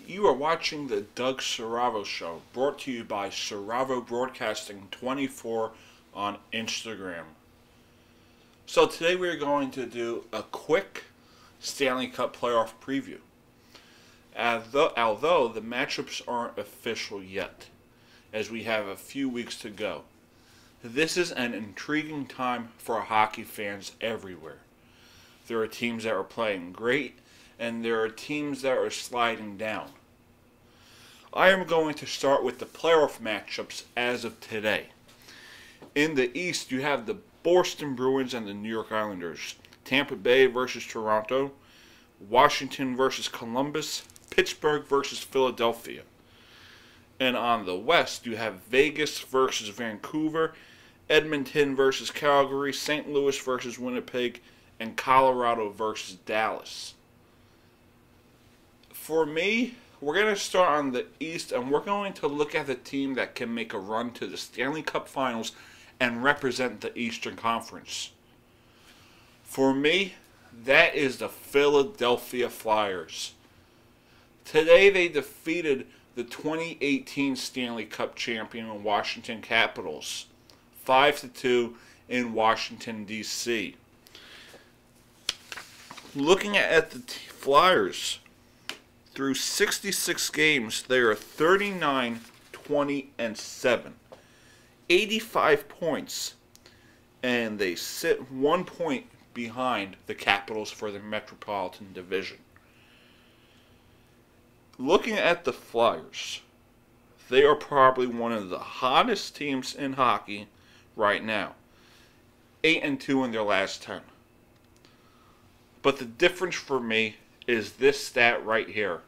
You are watching the Doug Serravo Show, brought to you by Serravo Broadcasting 24 on Instagram. So today we are going to do a quick Stanley Cup playoff preview. Although the matchups aren't official yet, as we have a few weeks to go. This is an intriguing time for hockey fans everywhere. There are teams that are playing great, and there are teams that are sliding down. I am going to start with the playoff matchups as of today. In the East, you have the Boston Bruins and the New York Islanders. Tampa Bay versus Toronto. Washington versus Columbus. Pittsburgh versus Philadelphia. And on the West, you have Vegas versus Vancouver. Edmonton versus Calgary. St. Louis versus Winnipeg. And Colorado versus Dallas. For me, we're going to start on the East, and we're going to look at the team that can make a run to the Stanley Cup Finals and represent the Eastern Conference. For me, that is the Philadelphia Flyers. Today they defeated the 2018 Stanley Cup champion Washington Capitals 5-2 in Washington, D.C. Looking at the Flyers, through 66 games, they are 39-20-7. 85 points. And they sit 1 point behind the Capitals for the Metropolitan Division. Looking at the Flyers, they are probably one of the hottest teams in hockey right now. 8-2 in their last 10. But the difference for me is this stat right here.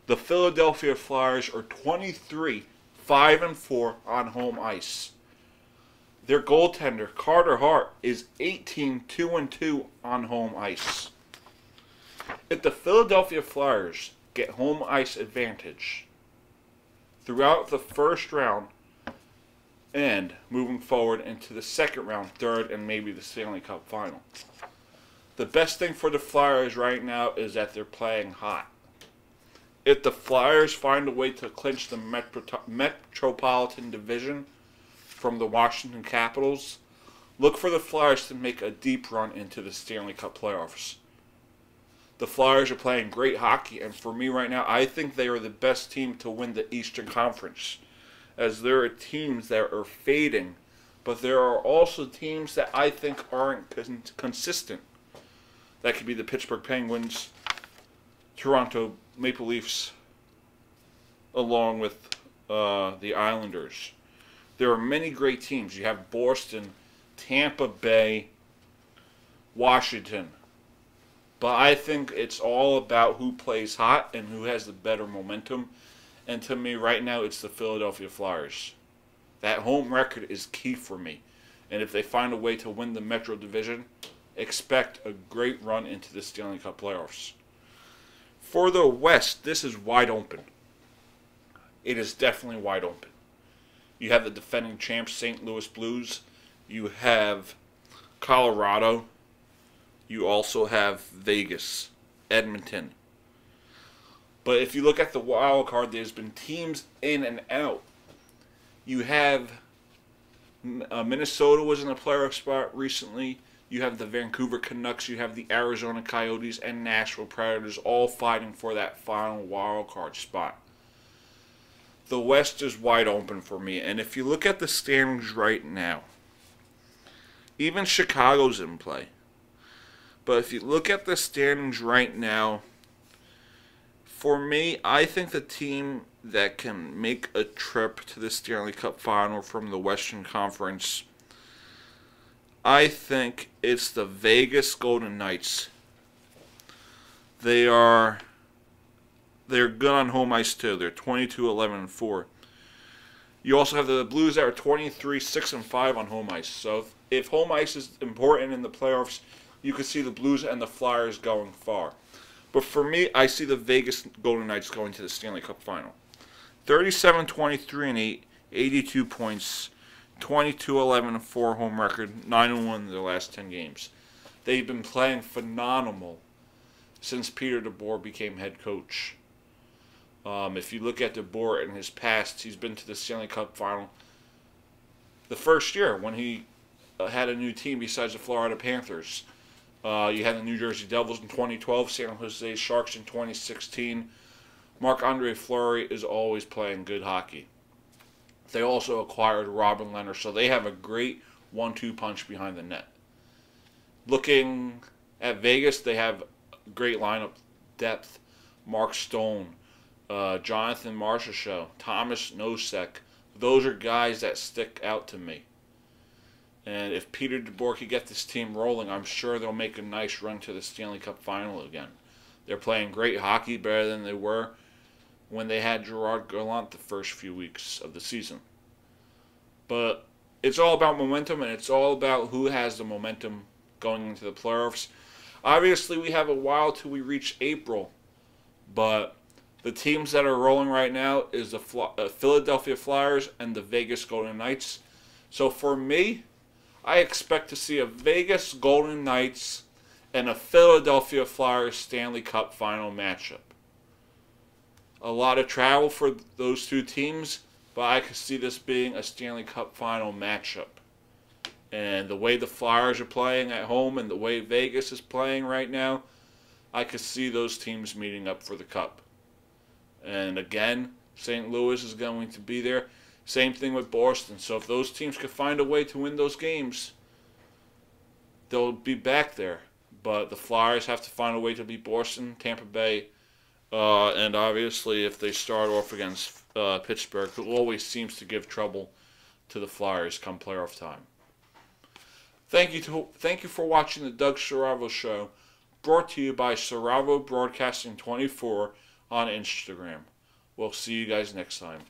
The Philadelphia Flyers are 23-5-4 on home ice. Their goaltender, Carter Hart, is 18-2-2 on home ice. If the Philadelphia Flyers get home ice advantage throughout the first round and moving forward into the second round, third, and maybe the Stanley Cup final, the best thing for the Flyers right now is that they're playing hot. If the Flyers find a way to clinch the Metropolitan Division from the Washington Capitals, look for the Flyers to make a deep run into the Stanley Cup playoffs. The Flyers are playing great hockey, and for me right now, I think they are the best team to win the Eastern Conference, as there are teams that are fading, but there are also teams that I think aren't consistent. That could be the Pittsburgh Penguins, Toronto Maple Leafs, along with the Islanders. There are many great teams. You have Boston, Tampa Bay, Washington. But I think it's all about who plays hot and who has the better momentum. And to me, right now, it's the Philadelphia Flyers. That home record is key for me. And if they find a way to win the Metro Division, expect a great run into the Stanley Cup playoffs. For the West, this is wide open. It is definitely wide open. You have the defending champs, St. Louis Blues. You have Colorado. You also have Vegas, Edmonton. But if you look at the wild card, there's been teams in and out. You have Minnesota was in a playoff spot recently. You have the Vancouver Canucks, you have the Arizona Coyotes, and Nashville Predators all fighting for that final wild card spot. The West is wide open for me, and if you look at the standings right now, even Chicago's in play. But if you look at the standings right now, for me, I think the team that can make a trip to the Stanley Cup Final from the Western Conference, I think it's the Vegas Golden Knights. They're good on home ice too. They're 22-11-4. You also have the Blues that are 23-6-5 on home ice. So if home ice is important in the playoffs, you could see the Blues and the Flyers going far. But for me, I see the Vegas Golden Knights going to the Stanley Cup Final. 37-23-8, 82 points. 22-11-4 home record, 9-1 in their last 10 games. They've been playing phenomenal since Peter DeBoer became head coach. If you look at DeBoer in his past, he's been to the Stanley Cup final the first year when he had a new team besides the Florida Panthers. You had the New Jersey Devils in 2012, San Jose Sharks in 2016. Marc-Andre Fleury is always playing good hockey. They also acquired Robin Lehner, so they have a great 1-2 punch behind the net. Looking at Vegas, they have great lineup depth. Mark Stone, Jonathan Marchessault, Thomas Nosek. Those are guys that stick out to me. And if Peter DeBoer can get this team rolling, I'm sure they'll make a nice run to the Stanley Cup final again. They're playing great hockey, better than they were when they had Gerard Gallant the first few weeks of the season. But it's all about momentum, and it's all about who has the momentum going into the playoffs. Obviously, we have a while till we reach April, but the teams that are rolling right now is the Philadelphia Flyers and the Vegas Golden Knights. So for me, I expect to see a Vegas Golden Knights and a Philadelphia Flyers Stanley Cup final matchup. A lot of travel for those two teams, but I could see this being a Stanley Cup final matchup. And the way the Flyers are playing at home and the way Vegas is playing right now, I could see those teams meeting up for the Cup. And again, St. Louis is going to be there. Same thing with Boston. So if those teams could find a way to win those games, they'll be back there. But the Flyers have to find a way to beat Boston, Tampa Bay, and obviously if they start off against Pittsburgh, who always seems to give trouble to the Flyers come playoff time. Thank you for watching the Doug Saravo Show, brought to you by Saravo Broadcasting 24 on Instagram. We'll see you guys next time.